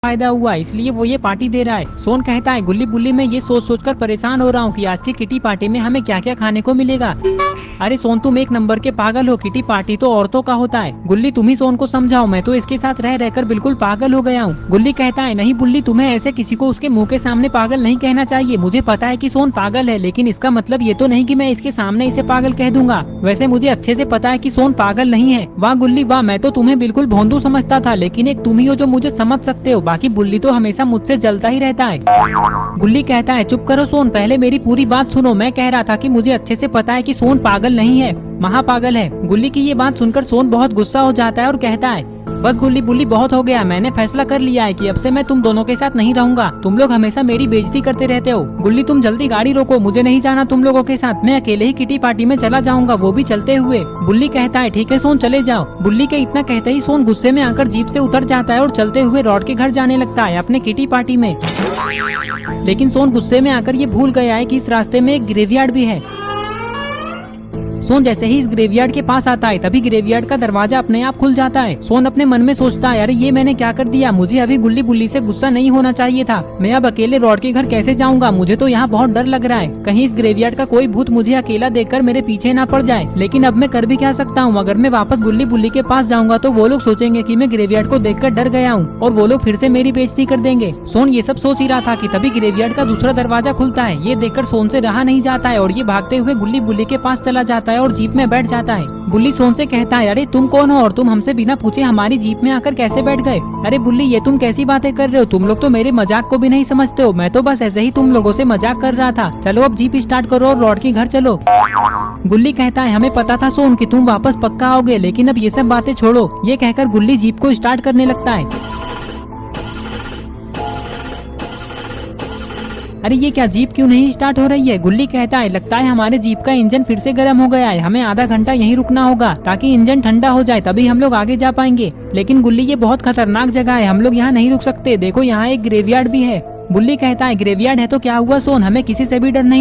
फायदा हुआ इसलिए वो ये पार्टी दे रहा है। सोन कहता है गुल्ली बुल्ली मैं ये सोच सोच कर परेशान हो रहा हूँ कि आज की किटी पार्टी में हमें क्या क्या खाने को मिलेगा। अरे सोन तुम एक नंबर के पागल हो, किटी पार्टी तो औरतों का होता है। गुल्ली तुम ही सोन को समझाओ, मैं तो इसके साथ रह रहकर बिल्कुल पागल हो गया हूँ। गुल्ली कहता है नहीं बुल्ली, तुम्हें ऐसे किसी को उसके मुंह के सामने पागल नहीं कहना चाहिए। मुझे पता है कि सोन पागल है, लेकिन इसका मतलब ये तो नहीं कि मैं इसके सामने इसे पागल कह दूंगा। वैसे मुझे अच्छे से पता है कि सोन पागल नहीं है। वाह गुल्ली वाह, मैं तो तुम्हें बिल्कुल भोंदू समझता था, लेकिन एक तुम ही हो जो मुझे समझ सकते हो। बाकी बुल्ली तो हमेशा मुझसे जलता ही रहता है। गुल्ली कहता है चुप करो सोन, पहले मेरी पूरी बात सुनो। मैं कह रहा था कि मुझे अच्छे से पता है कि सोन पागल नहीं है, महापागल है। गुल्ली की ये बात सुनकर सोन बहुत गुस्सा हो जाता है और कहता है बस गुल्ली बुल्ली बहुत हो गया, मैंने फैसला कर लिया है कि अब से मैं तुम दोनों के साथ नहीं रहूंगा। तुम लोग हमेशा मेरी बेइज्जती करते रहते हो। गुल्ली तुम जल्दी गाड़ी रोको, मुझे नहीं जाना तुम लोगों के साथ, मैं अकेले ही किटी पार्टी में चला जाऊंगा, वो भी चलते हुए। बुल्ली कहता है ठीक है सोन चले जाओ। बुल्ली के इतना कहते ही सोन गुस्से में आकर जीप से उतर जाता है और चलते हुए रॉड के घर जाने लगता है अपने किटी पार्टी में। लेकिन सोन गुस्से में आकर ये भूल गया है कि इस रास्ते में एक ग्रेवयार्ड भी है। सोन जैसे ही इस ग्रेवयार्ड के पास आता है तभी ग्रेवयार्ड का दरवाजा अपने आप खुल जाता है। सोन अपने मन में सोचता है अरे ये मैंने क्या कर दिया, मुझे अभी गुल्ली बुल्ली से गुस्सा नहीं होना चाहिए था। मैं अब अकेले रॉड के घर कैसे जाऊंगा, मुझे तो यहाँ बहुत डर लग रहा है, कहीं इस ग्रेवयार्ड का कोई भूत मुझे अकेला देखकर मेरे पीछे ना पड़ जाए। लेकिन अब मैं कर भी क्या सकता हूँ, अगर मैं वापस गुल्ली बुल्ली के पास जाऊंगा तो वो लोग सोचेंगे कि मैं ग्रेवयार्ड को देखकर डर गया हूँ और वो लोग फिर से मेरी बेइज्जती कर देंगे। सोन ये सब सोच ही रहा था कि तभी ग्रेवयार्ड का दूसरा दरवाजा खुलता है। ये देखकर सोन से रहा नहीं जाता है और ये भागते हुए गुल्ली बुल्ली के पास चला जाता है और जीप में बैठ जाता है। बुल्ली सोन से कहता है अरे तुम कौन हो और तुम हमसे बिना पूछे हमारी जीप में आकर कैसे बैठ गए। अरे बुल्ली ये तुम कैसी बातें कर रहे हो, तुम लोग तो मेरे मजाक को भी नहीं समझते हो। मैं तो बस ऐसे ही तुम लोगों से मजाक कर रहा था। चलो अब जीप स्टार्ट करो और रॉड के घर चलो। बुल्ली कहता है हमें पता था सोन कि तुम वापस पक्का आओगे, लेकिन अब ये सब बातें छोड़ो। ये कहकर गुल्ली जीप को स्टार्ट करने लगता है। अरे ये क्या, जीप क्यों नहीं स्टार्ट हो रही है। गुल्ली कहता है लगता है हमारे जीप का इंजन फिर से गर्म हो गया है, हमें आधा घंटा यहीं रुकना होगा ताकि इंजन ठंडा हो जाए, तभी हम लोग आगे जा पाएंगे। लेकिन गुल्ली ये बहुत खतरनाक जगह है, हम लोग यहाँ नहीं रुक सकते, देखो यहाँ एक ग्रेवयार्ड भी है। बुल्ली कहता है ग्रेवयार्ड है तो क्या हुआ सोन, हमें किसी से भी डर नहीं